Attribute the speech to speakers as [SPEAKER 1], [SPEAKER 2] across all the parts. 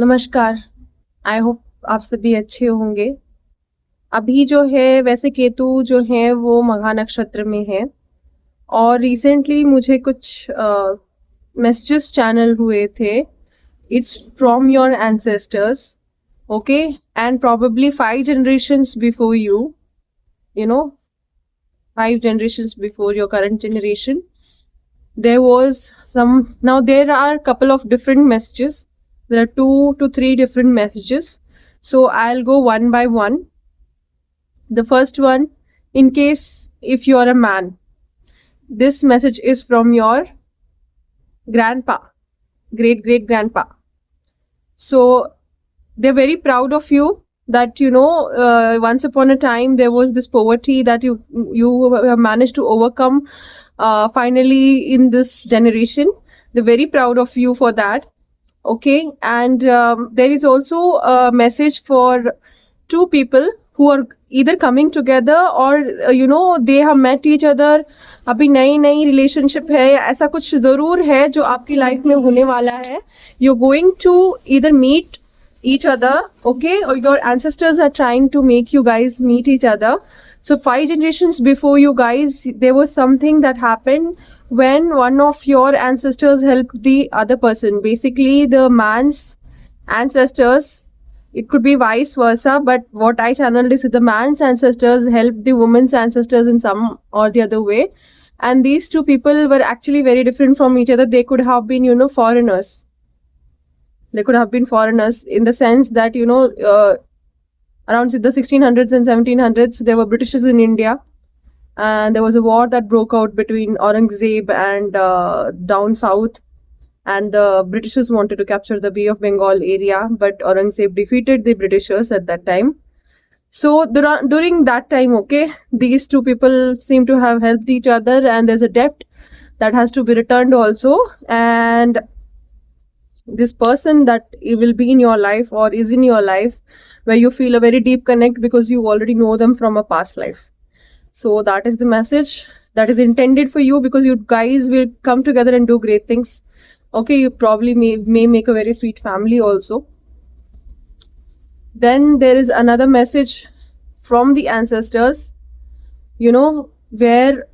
[SPEAKER 1] नमस्कार। I hope आप सभी अच्छे होंगे। अभी जो है वैसे केतु जो है वो मघा नक्षत्र में है और रिसेंटली मुझे कुछ मैसेजेस चैनल हुए थे। It's from your ancestors, okay, and probably 5 generations before you, you know, 5 generations before your current generation. There was some. Now there are a couple of different messages. There are 2 to 3 different messages. So I'll go one by one. The first one, in case if you're a man, this message is from your grandpa, great great grandpa. So they're very proud of you that once upon a time there was this poverty that you have managed to overcome finally in this generation. They're very proud of you for that. Okay, and there is also a message for two people who are either coming together or they have met each other. अभी नई नई relationship है, ऐसा कुछ ज़रूर है जो आपकी लाइफ में होने वाला है. You're going to either meet each other, okay, or your ancestors are trying to make you guys meet each other. So 5 generations before you guys, there was something that happened when one of your ancestors helped the other person. Basically, the man's ancestors, it could be vice versa, but what I channeled is the man's ancestors helped the woman's ancestors in some or the other way. And these two people were actually very different from each other. They could have been, foreigners. They could have been foreigners in the sense that, around the 1600s and 1700s, there were Britishers in India. And there was a war that broke out between Aurangzeb and down south. And the Britishers wanted to capture the Bay of Bengal area, but Aurangzeb defeated the Britishers at that time. So during that time, okay, these two people seem to have helped each other, and there's a debt that has to be returned also. And this person that will be in your life or is in your life, where you feel a very deep connect because you already know them from a past life. So that is the message that is intended for you, because you guys will come together and do great things. Okay, you probably may make a very sweet family also. Then there is another message from the ancestors, where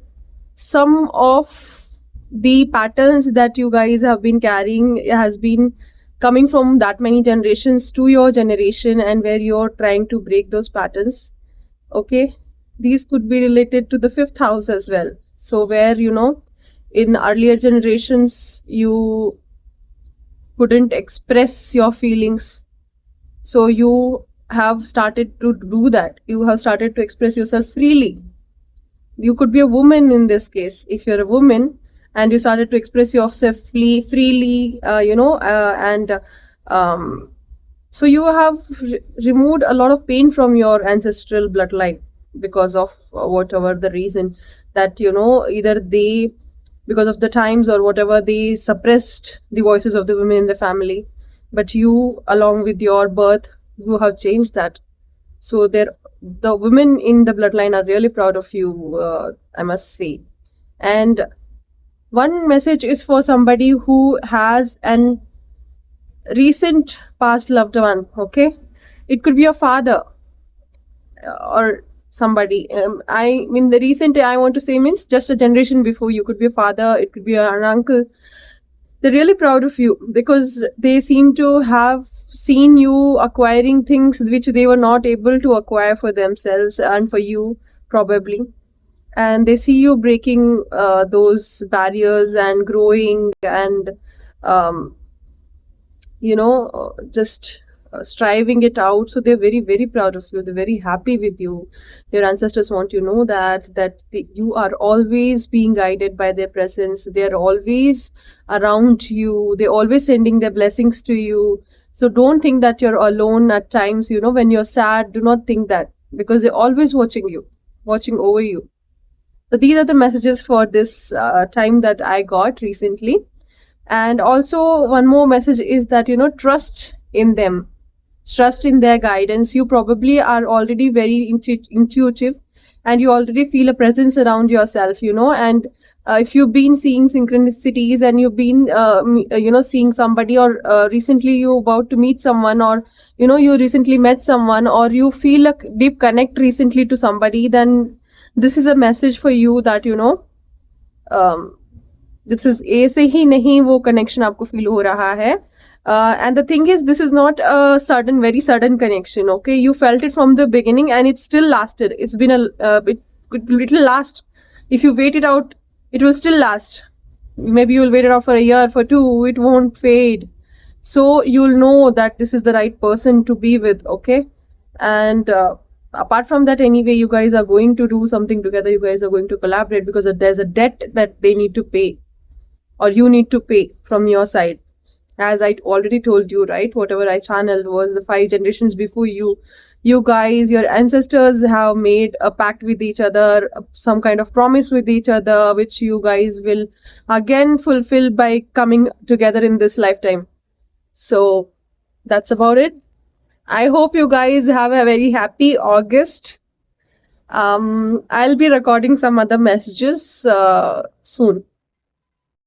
[SPEAKER 1] some of the patterns that you guys have been carrying has been coming from that many generations to your generation, and where you're trying to break those patterns. Okay, these could be related to the 5th house as well. So where, in earlier generations, you couldn't express your feelings. So you have started to do that. You have started to express yourself freely. You could be a woman in this case. If you're a woman and you started to express yourself freely, so you have removed a lot of pain from your ancestral bloodline because of whatever the reason that, either they, because of the times or whatever, they suppressed the voices of the women in the family. But you, along with your birth, you have changed that. So the women in the bloodline are really proud of you, I must say. And one message is for somebody who has an recent past loved one, okay? It could be a father or somebody. I mean, the recent I want to say means just a generation before. You could be a father, it could be an uncle. They're really proud of you because they seem to have seen you acquiring things which they were not able to acquire for themselves and for you, probably. And they see you breaking those barriers and growing and, just striving it out. So they're very, very proud of you. They're very happy with you. Your ancestors want you to know that you are always being guided by their presence. They're always around you. They're always sending their blessings to you. So don't think that you're alone at times, when you're sad. Do not think that, because they're always watching you, watching over you. So these are the messages for this time that I got recently. And also one more message is that, trust in them. Trust in their guidance. You probably are already very intuitive, and you already feel a presence around yourself, and if you've been seeing synchronicities and you've been seeing somebody, or recently you about to meet someone, or you recently met someone, or you feel a deep connect recently to somebody, then this is a message for you that this is ऐसे ही नहीं वो connection आपको feel हो रहा है. And the thing is, this is not a very sudden connection. Okay, you felt it from the beginning, and it still lasted. It's been it will last. If you wait it out, it will still last. Maybe you'll wait it out for a year, for 2. It won't fade. So you'll know that this is the right person to be with. Okay, and apart from that, anyway, you guys are going to do something together. You guys are going to collaborate because there's a debt that they need to pay, or you need to pay from your side. As I already told you, right? Whatever I channeled was the 5 generations before you. You guys, your ancestors have made a pact with each other, some kind of promise with each other, which you guys will again fulfill by coming together in this lifetime. So that's about it. I hope you guys have a very happy August. I'll be recording some other messages soon.